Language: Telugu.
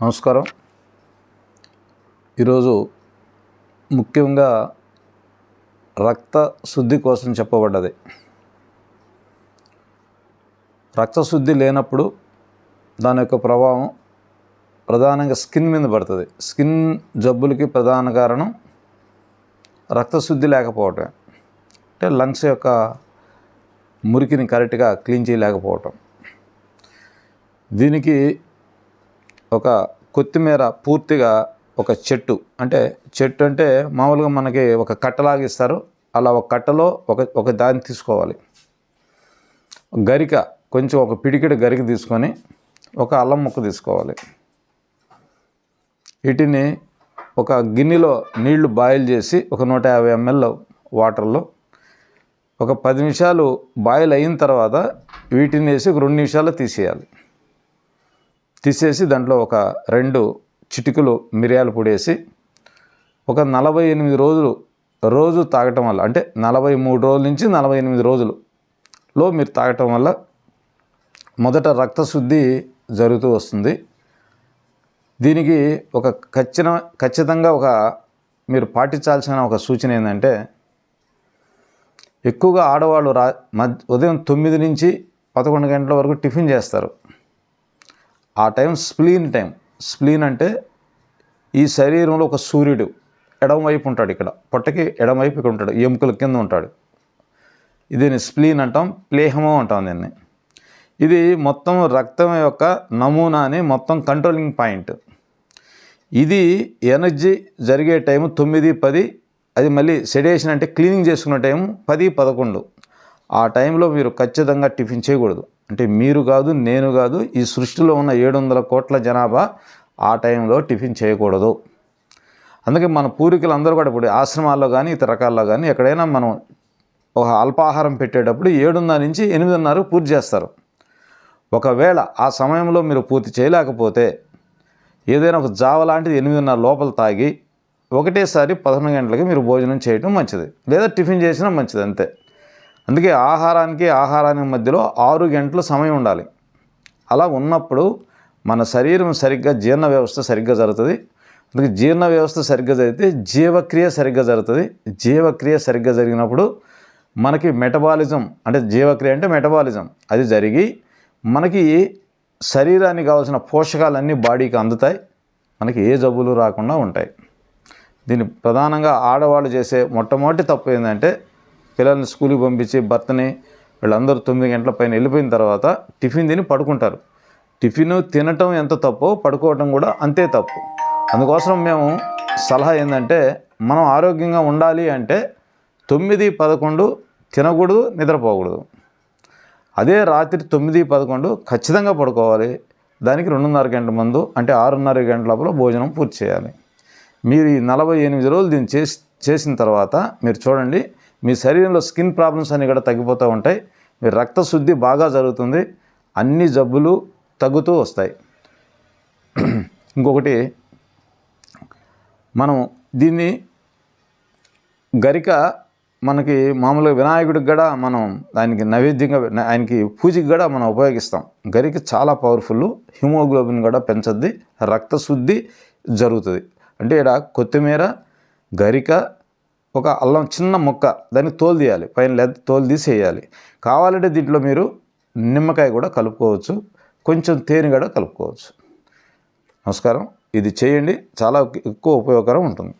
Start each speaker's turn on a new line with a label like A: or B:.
A: నమస్కారం. ఈరోజు ముఖ్యంగా రక్త శుద్ధి కోసం చెప్పబడ్డది. రక్తశుద్ధి లేనప్పుడు దాని యొక్క ప్రభావం ప్రధానంగా స్కిన్ మీద పడుతుంది. స్కిన్ జబ్బులకి ప్రధాన కారణం రక్తశుద్ధి లేకపోవటం, అంటే లంగ్స్ యొక్క మురికిని కరెక్ట్గా క్లీన్ చేయలేకపోవటం. దీనికి ఒక కొత్తిమీర పూర్తిగా ఒక చెట్టు అంటే మామూలుగా మనకి ఒక కట్టలాగా ఇస్తారు, అలా ఒక కట్టలో ఒక దాన్ని తీసుకోవాలి. గరిక కొంచెం ఒక పిడికెడు గరిక తీసుకొని ఒక అల్లం ముక్క తీసుకోవాలి. వీటిని ఒక గిన్నెలో నీళ్లు బాయిల్ చేసి ఒక 150 ml వాటర్లో ఒక 10 నిమిషాలు బాయిల్ అయిన తర్వాత వీటిని వేసి ఒక 2 నిమిషాల్లో తీసేసి దాంట్లో ఒక 2 చిటికలు మిరియాల పొడి వేసి ఒక 48 రోజులు రోజు తాగటం వల్ల, అంటే 43 రోజుల నుంచి 48 రోజులలో మీరు తాగటం వల్ల మొదట రక్తశుద్ధి జరుగుతూ వస్తుంది. దీనికి ఒక ఖచ్చితంగా మీరు పాటించాల్సిన ఒక సూచన ఏంటంటే, ఎక్కువగా ఆడవాళ్ళు ఉదయం 9 నుంచి 11 గంటల వరకు టిఫిన్ చేస్తారు. ఆ టైం స్ప్లీన్ అంటే ఈ శరీరంలో ఒక సూర్యుడు ఎడమవైపు ఉంటాడు, ఇక్కడ పొట్టకి ఎడమవైపు ఇక్కడ ఉంటాడు, ఎముకల కింద ఉంటాడు. దీన్ని స్ప్లీన్ అంటాం, ప్లేహము అంటాం దీన్ని. ఇది మొత్తం రక్తం యొక్క నమూనాని మొత్తం కంట్రోలింగ్ పాయింట్. ఇది ఎనర్జీ జరిగే టైము 9-10, అది మళ్ళీ సెడేషన్ అంటే క్లీనింగ్ చేసుకునే టైము 10-11. ఆ టైంలో మీరు ఖచ్చితంగా టిఫిన్ చేయకూడదు. అంటే మీరు కాదు, నేను కాదు, ఈ సృష్టిలో ఉన్న 700 కోట్ల జనాభా ఆ టైంలో టిఫిన్ చేయకూడదు. అందుకే మన పూర్వీకులు అందరూ కూడా ఇప్పుడు ఆశ్రమాల్లో కానీ ఇతర రకాల్లో కానీ ఎక్కడైనా మనం ఒక అల్పాహారం పెట్టేటప్పుడు 7:30 నుంచి 8:30 పూర్తి చేస్తారు. ఒకవేళ ఆ సమయంలో మీరు పూర్తి చేయలేకపోతే ఏదైనా ఒక జావ లాంటిది 8:30 లోపల తాగి ఒకటేసారి 11 గంటలకి మీరు భోజనం చేయడం మంచిది, లేదా టిఫిన్ చేసినా మంచిది, అంతే. అందుకే ఆహారానికి మధ్యలో 6 గంటల సమయం ఉండాలి. అలా ఉన్నప్పుడు మన శరీరం సరిగ్గా జీర్ణ వ్యవస్థ సరిగ్గా జరుగుతుంది. అందుకే జీర్ణ వ్యవస్థ సరిగ్గా జరిగితే జీవక్రియ సరిగ్గా జరుగుతుంది. జీవక్రియ సరిగ్గా జరిగినప్పుడు మనకి మెటబాలిజం, అంటే జీవక్రియ అంటే మెటబాలిజం, అది జరిగి మనకి శరీరానికి కావాల్సిన పోషకాలన్నీ బాడీకి అందుతాయి. మనకి ఏ జబ్బులు రాకుండా ఉంటాయి. దీన్ని ప్రధానంగా ఆడవాళ్ళు చేసే మొట్టమొదటి తప్పు ఏంటంటే, పిల్లల్ని స్కూల్కి పంపించి భర్తని వీళ్ళందరూ 9 గంటల పైన వెళ్ళిపోయిన తర్వాత టిఫిన్ తిని పడుకుంటారు. టిఫిన్ తినటం ఎంత తప్పో పడుకోవటం కూడా అంతే తప్పు. అందుకోసం మేము సలహా ఏంటంటే, మనం ఆరోగ్యంగా ఉండాలి అంటే 9-11 తినకూడదు, నిద్రపోకూడదు. అదే రాత్రి 9-11 ఖచ్చితంగా పడుకోవాలి. దానికి 2:30 గంటల ముందు, అంటే 6:30 గంటల లోపల భోజనం పూర్తి చేయాలి. మీరు ఈ 48 రోజులు దీన్ని చేసిన తర్వాత మీరు చూడండి, మీ శరీరంలో స్కిన్ ప్రాబ్లమ్స్ అన్నీ కూడా తగ్గిపోతూ ఉంటాయి. మీ రక్తశుద్ధి బాగా జరుగుతుంది, అన్ని జబ్బులు తగ్గుతూ వస్తాయి. ఇంకొకటి, మనం దీన్ని గరిక మనకి మామూలుగా వినాయకుడికి కూడా మనం దానికి నైవేద్యంగా, ఆయనకి పూజకి కూడా మనం ఉపయోగిస్తాం. గరిక చాలా పవర్ఫుల్, హిమోగ్లోబిన్ కూడా పెంచుద్ది, రక్తశుద్ధి జరుగుతుంది. అంటే ఇక్కడ కొత్తిమీర, గరిక, ఒక అల్లం చిన్న ముక్క, దానికి తోలు తీయాలి, పైన తోలు తీసి వేయాలి. కావాలంటే దీంట్లో మీరు నిమ్మకాయ కూడా కలుపుకోవచ్చు, కొంచెం తేనె కూడా కలుపుకోవచ్చు. నమస్కారం. ఇది చేయండి, చాలా ఎక్కువ ఉపయోగకరం ఉంటుంది.